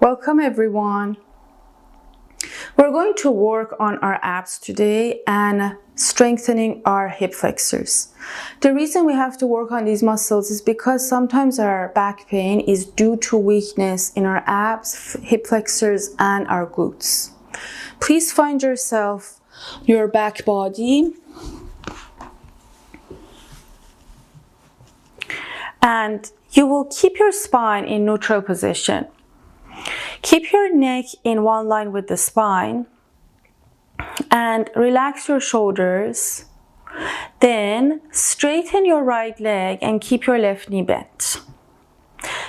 Welcome everyone. We're going to work on our abs today and strengthening our hip flexors. The reason we have to work on these muscles is because sometimes our back pain is due to weakness in our abs, hip flexors, and our glutes. Please find yourself your back body and you will keep your spine in neutral position. Keep your neck in one line with the spine and relax your shoulders. Then straighten your right leg and keep your left knee bent.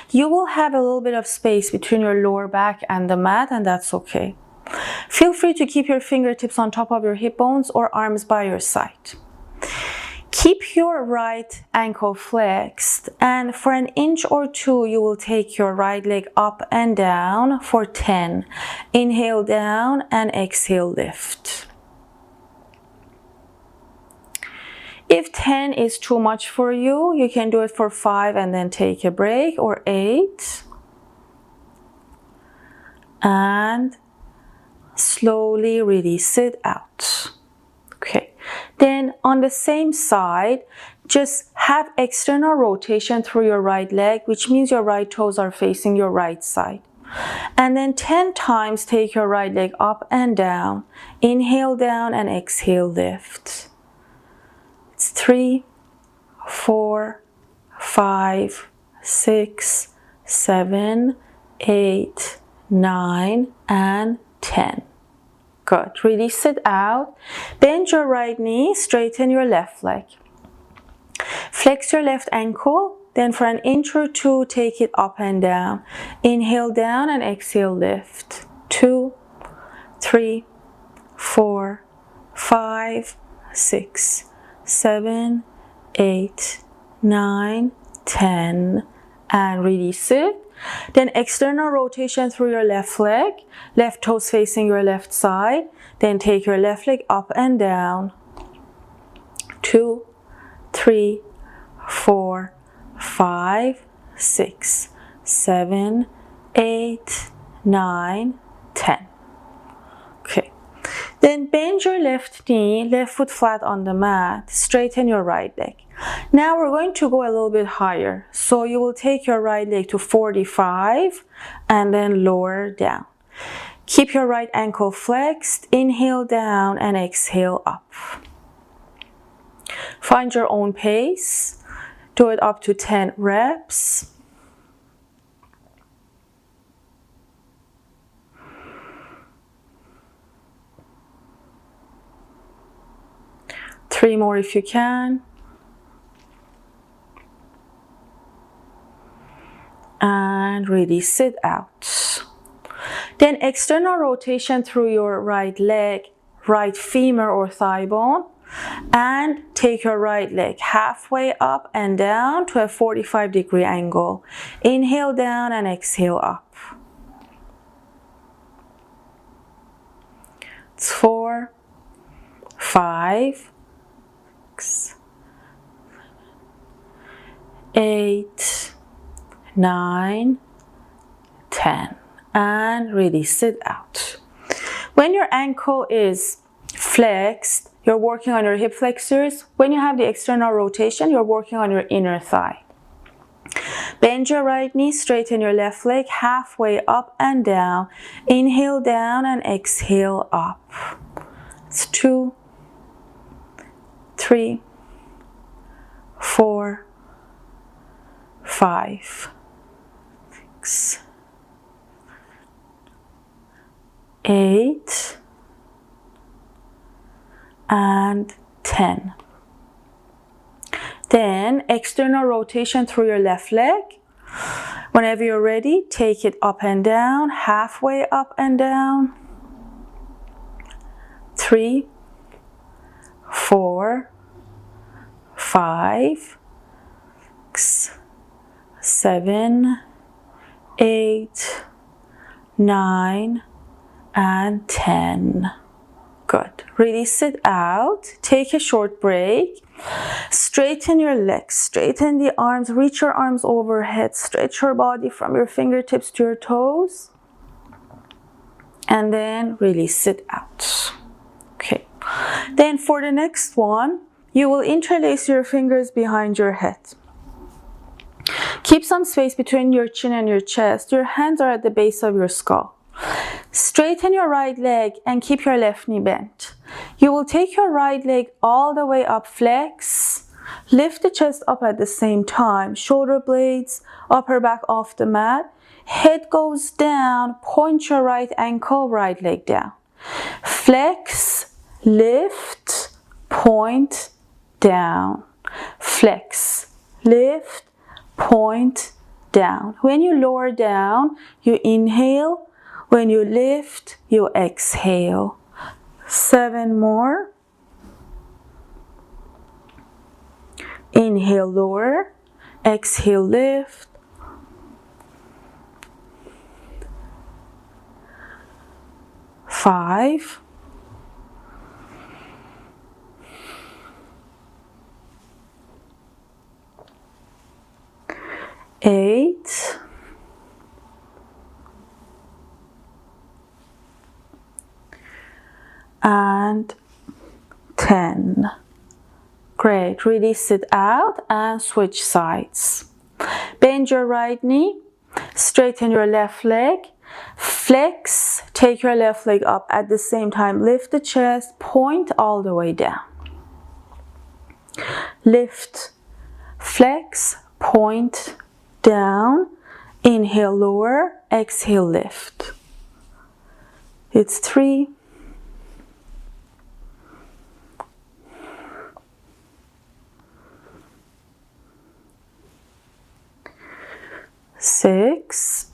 You will have a little bit of space between your lower back and the mat, and that's okay. Feel free to keep your fingertips on top of your hip bones or arms by your side. Keep your right ankle flexed, and for an inch or two you will take your right leg up and down for 10. Inhale down and exhale lift. If 10 is too much for you, you can do it for 5 and then take a break, or 8. And slowly release it out. Okay. Then on the same side, just have external rotation through your right leg, which means your right toes are facing your right side. And then 10 times take your right leg up and down. Inhale down and exhale lift. It's 3, 4, 5, 6, 7, 8, 9, and 10. Good. Release it out. Bend your right knee, straighten your left leg. Flex your left ankle, then for an inch or two, take it up and down. Inhale down and exhale lift. 2, 3, 4, 5, 6, 7, 8, 9, 10, and release it. Then external rotation through your left leg, left toes facing your left side. Then take your left leg up and down. 2, 3, 4, 5, 6, 7, 8, 9, 10. Okay. Then bend your left knee, left foot flat on the mat, straighten your right leg. Now we're going to go a little bit higher. So you will take your right leg to 45 and then lower down. Keep your right ankle flexed, inhale down and exhale up. Find your own pace. Do it up to 10 reps. Three more if you can. And release it out. Then external rotation through your right leg, right femur or thigh bone, and take your right leg halfway up and down to a 45-degree angle. Inhale down and exhale up. It's 4, 5, 6, 8, 9, 10, and release it out. When your ankle is flexed, you're working on your hip flexors. When you have the external rotation, you're working on your inner thigh. Bend your right knee, straighten your left leg halfway up and down. Inhale down and exhale up. It's 2, 3, 4, 5, 6, 8, and 10. Then external rotation through your left leg. Whenever you're ready, take it up and down, halfway up and down. 3, 4, 5, 6, 7, 8, 9, and 10. Good. Release it out. Take a short break. Straighten your legs, straighten the arms, reach your arms overhead, stretch your body from your fingertips to your toes. and then release it out. Okay. Then for the next one, you will interlace your fingers behind your head. Keep some space between your chin and your chest. Your hands are at the base of your skull. Straighten your right leg and keep your left knee bent. You will take your right leg all the way up, flex. Lift the chest up at the same time. Shoulder blades, upper back off the mat. Head goes down. Point your right ankle, right leg down. Flex, lift, point, down. Flex, lift, point, down. When you lower down, you inhale. When you lift, you exhale. 7 more. Inhale, lower. Exhale, lift. 5. 8. 10. Great. Release it out and switch sides. Bend your right knee. Straighten your left leg. Flex. Take your left leg up. At the same time, lift the chest. Point all the way down. Lift. Flex. Point down. Inhale, lower. Exhale, lift. It's 3. 6.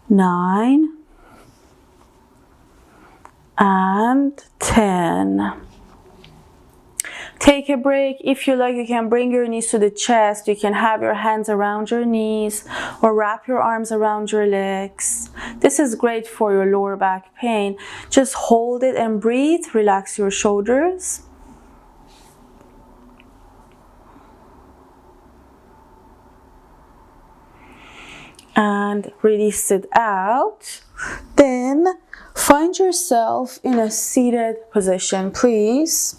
9. And 10. Take a break. If you like, you can bring your knees to the chest. You can have your hands around your knees or wrap your arms around your legs. This is great for your lower back pain. Just hold it and breathe. Relax your shoulders. And release it out. Then find yourself in a seated position, please.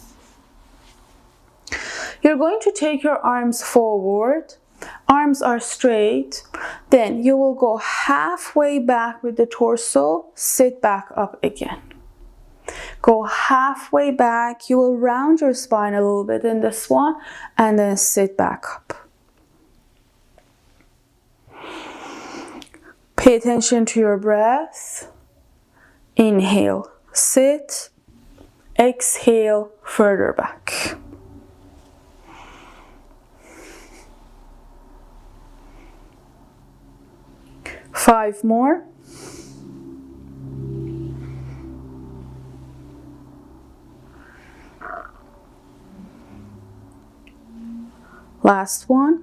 You're going to take your arms forward. Arms are straight. Then you will go halfway back with the torso. Sit back up again. Go halfway back. You will round your spine a little bit in this one and then sit back up. Pay attention to your breath. Inhale, sit. Exhale, further back. Five more. Last one.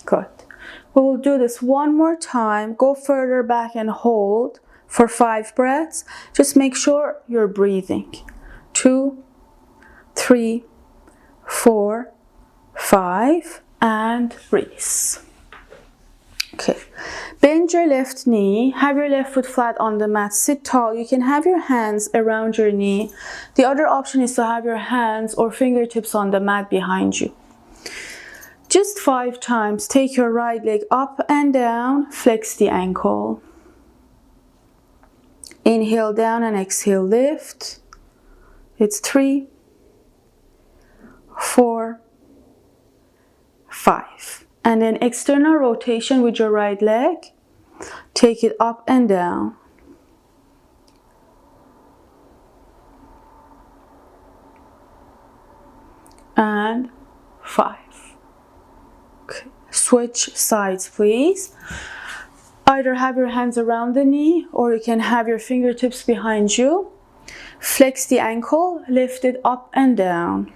Good. We will do this one more time. Go further back and hold for 5 breaths. Just make sure you're breathing. 2, 3, 4, 5, and release. Okay. Bend your left knee. Have your left foot flat on the mat. Sit tall. You can have your hands around your knee. The other option is to have your hands or fingertips on the mat behind you. Just 5 times. Take your right leg up and down. Flex the ankle. Inhale down and exhale, lift. It's 3, 4, 5. And then external rotation with your right leg. Take it up and down. And 5. Okay. Switch sides, please. Either have your hands around the knee or you can have your fingertips behind you. Flex the ankle, lift it up and down.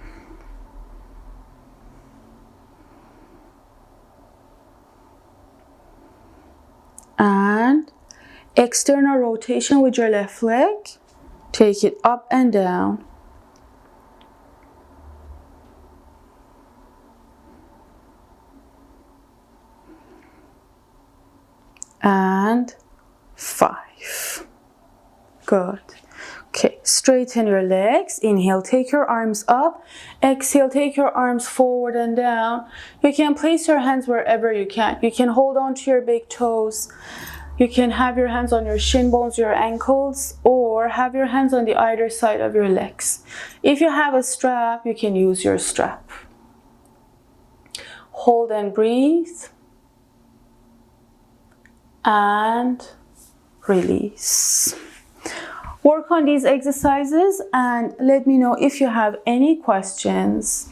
And external rotation with your left leg. Take it up and down. And 5. Good. Okay, straighten your legs. Inhale, take your arms up. Exhale, take your arms forward and down. You can place your hands wherever you can. You can hold on to your big toes. You can have your hands on your shin bones, your ankles, or have your hands on the either side of your legs. If you have a strap, you can use your strap. Hold and breathe. And release. Work on these exercises and let me know if you have any questions.